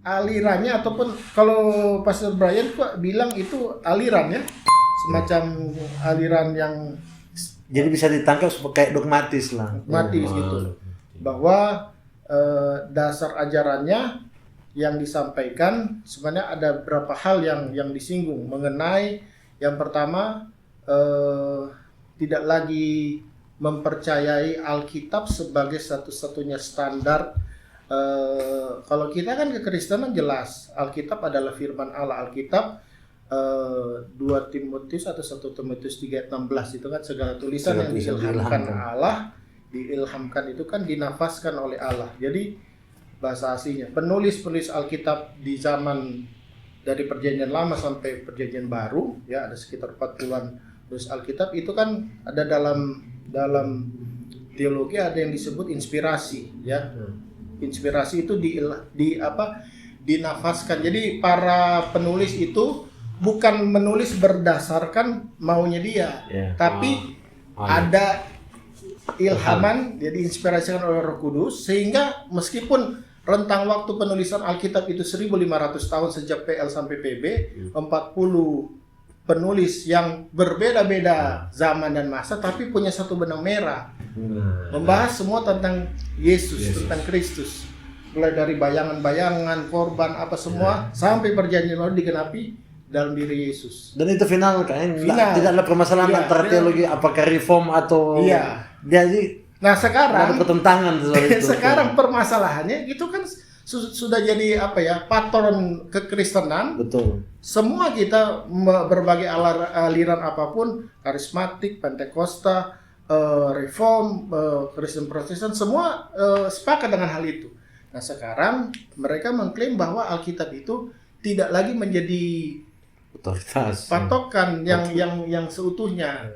alirannya ataupun kalau Pastor Brian kok bilang itu aliran ya, semacam aliran yang Jadi bisa ditangkap kayak dogmatis lah. dogmatis gitu, bahwa dasar ajarannya yang disampaikan sebenarnya ada beberapa hal yang disinggung mengenai yang pertama tidak lagi mempercayai Alkitab sebagai satu-satunya standar. Kalau kita kan kekristenan jelas Alkitab adalah firman Allah. Alkitab 2 Timotius atau 1 Timotius 3:16 itu kan segala tulisan yang diilhamkan Allah, diilhamkan itu kan dinafaskan oleh Allah. Jadi bahasa aslinya penulis Alkitab di zaman dari perjanjian lama sampai perjanjian baru ya, ada sekitar 40-an penulis Alkitab itu kan ada dalam teologi ada yang disebut inspirasi ya. Inspirasi itu dinafaskan. Jadi para penulis itu bukan menulis berdasarkan maunya dia, tapi ada ilhaman, jadi inspirasikan oleh Roh Kudus, sehingga meskipun rentang waktu penulisan Alkitab itu 1500 tahun sejak PL sampai PB, 40 penulis yang berbeda-beda zaman dan masa, tapi punya satu benang merah, membahas semua tentang Yesus, tentang Kristus, mulai dari bayangan-bayangan, korban, apa semua, sampai perjanjian baru digenapi dalam diri Yesus. Dan itu final kan? Tidak ada permasalahan antara teologi apakah reform atau jadi. Nah sekarang ada pertentangan itu. Sekarang permasalahannya itu kan sudah jadi patron kekristenan. Betul. Semua kita berbagai aliran apapun, karismatik, Pentakosta, reform, Kristen Protestan, semua sepakat dengan hal itu. Nah sekarang mereka mengklaim bahwa Alkitab itu tidak lagi menjadi otoritas, patokan yang seutuhnya.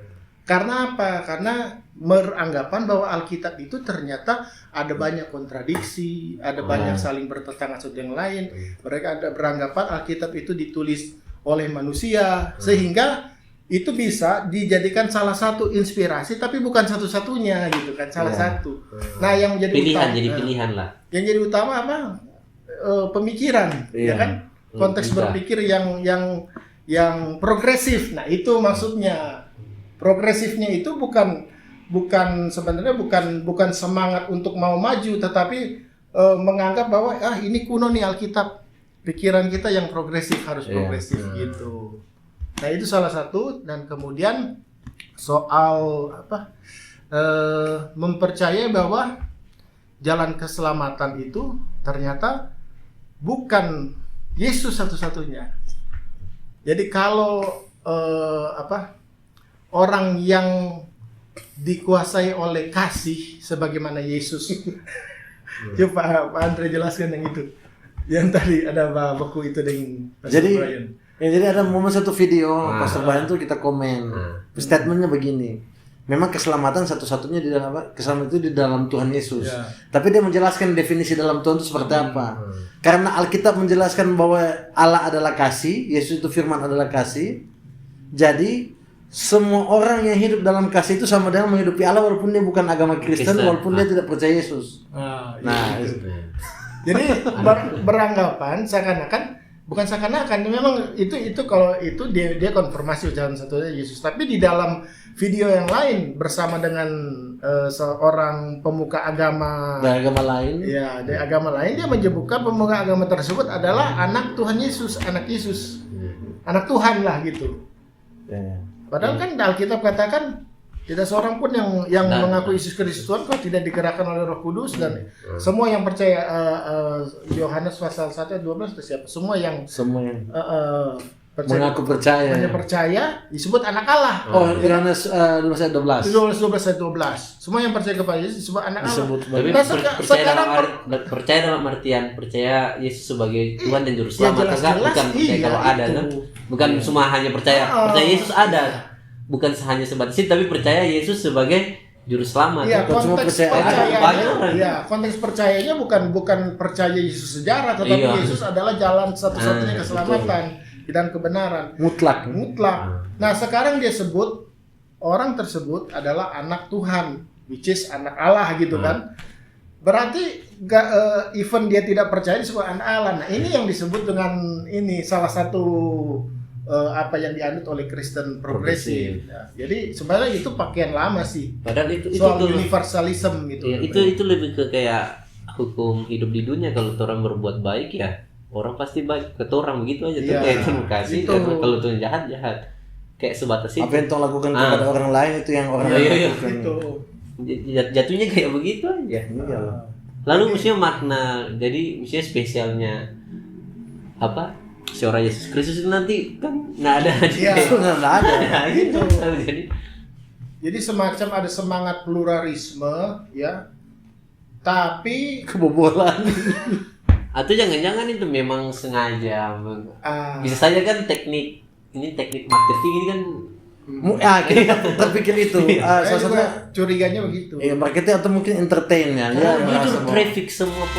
Karena apa? Karena beranggapan bahwa Alkitab itu ternyata ada banyak kontradiksi, ada banyak saling bertentangan satu yang lain. Mereka ada beranggapan Alkitab itu ditulis oleh manusia, sehingga itu bisa dijadikan salah satu inspirasi, tapi bukan satu-satunya gitu kan, salah satu. Nah yang menjadi pilihan lah. Yang jadi utama apa? Pemikiran, ya kan? Konteks berpikir yang progresif. Nah itu maksudnya. Progresifnya itu sebenarnya bukan semangat untuk mau maju, tetapi menganggap bahwa ini kuno nih Alkitab. Pikiran kita yang progresif harus progresif gitu. Nah itu salah satu. Dan kemudian soal mempercayai bahwa jalan keselamatan itu ternyata bukan Yesus satu-satunya. Jadi kalau orang yang dikuasai oleh kasih sebagaimana Yesus. Coba Pak Andre jelaskan yang itu. Yang tadi ada buku itu dengan Pastor Brian. Jadi ada momen satu video Pastor Brian tuh kita komen. Statementnya begini. Memang keselamatan satu-satunya di dalam apa? Keselamatan itu di dalam Tuhan Yesus. Tapi dia menjelaskan definisi dalam Tuhan itu seperti apa. Karena Alkitab menjelaskan bahwa Allah adalah kasih, Yesus itu firman adalah kasih. Jadi semua orang yang hidup dalam kasih itu sama dengan menghidupi Allah walaupun dia bukan agama Kristen, walaupun dia tidak percaya Yesus. Jadi beranggapan seakan-akan memang itu kalau itu dia konfirmasi ucapan satunya Yesus, tapi di dalam video yang lain bersama dengan seorang pemuka agama dari agama lain. Ya, dari agama lain dia menyebutkan pemuka agama tersebut adalah anak Tuhan Yesus, anak Yesus. Anak Tuhan lah gitu. Padahal kan Alkitab katakan tidak seorang pun yang mengaku Yesus Kristus Tuhan kok tidak digerakkan oleh Roh Kudus, dan semua yang percaya Yohanes pasal 1 ayat 12 itu siapa? Semua yang mengaku percaya. Hanya percaya disebut anak Allah. Yohanes 12 ayat 12. 12 ayat 12. Semua yang percaya kepada Yesus disebut anak Allah. Tapi percaya dalam artian percaya Yesus sebagai Tuhan dan Juru Selamat. Bukan percaya kalau ada kan. Bukan semua hanya percaya Yesus ada. Bukan hanya sebatas itu, tapi percaya Yesus sebagai Juru Selamat. Iya, konteks percayanya bukan percaya Yesus sejarah, tetapi Yesus adalah jalan satu-satunya keselamatan dan kebenaran. Mutlak. Nah, sekarang dia sebut orang tersebut adalah anak Tuhan, which is anak Allah gitu kan. berarti even dia tidak percaya disebut anak Allah. Nah, ini yang disebut dengan ini salah satu apa yang dianut oleh Kristen progresif. Ya, jadi sebenarnya itu pakaian lama sih. Padahal itu soal universalism gitu. Ya, itu lebih ke kayak hukum hidup di dunia. Kalau orang berbuat baik ya orang pasti baik ke orang begitu aja tuh, kayak terima kasih. Kalau tuh jahat kayak sebatas itu. Apa yang tuh lakukan kepada orang lain itu yang orang lain lakukan. Itu. Jatuhnya kayak begitu aja. Lalu maksudnya makna, jadi maksudnya spesialnya apa? Seorang Yesus Kristus itu nanti kan nggak ada. Iya. Nggak ada. Gitu. Jadi semacam ada semangat pluralisme, ya. Tapi Kebobolan. Atau jangan-jangan itu memang sengaja. Bisa saja kan teknik marketing ini kan. Kita terpikir itu. saya juga curiganya begitu. Marketing atau mungkin entertain ya. Itu traffic semua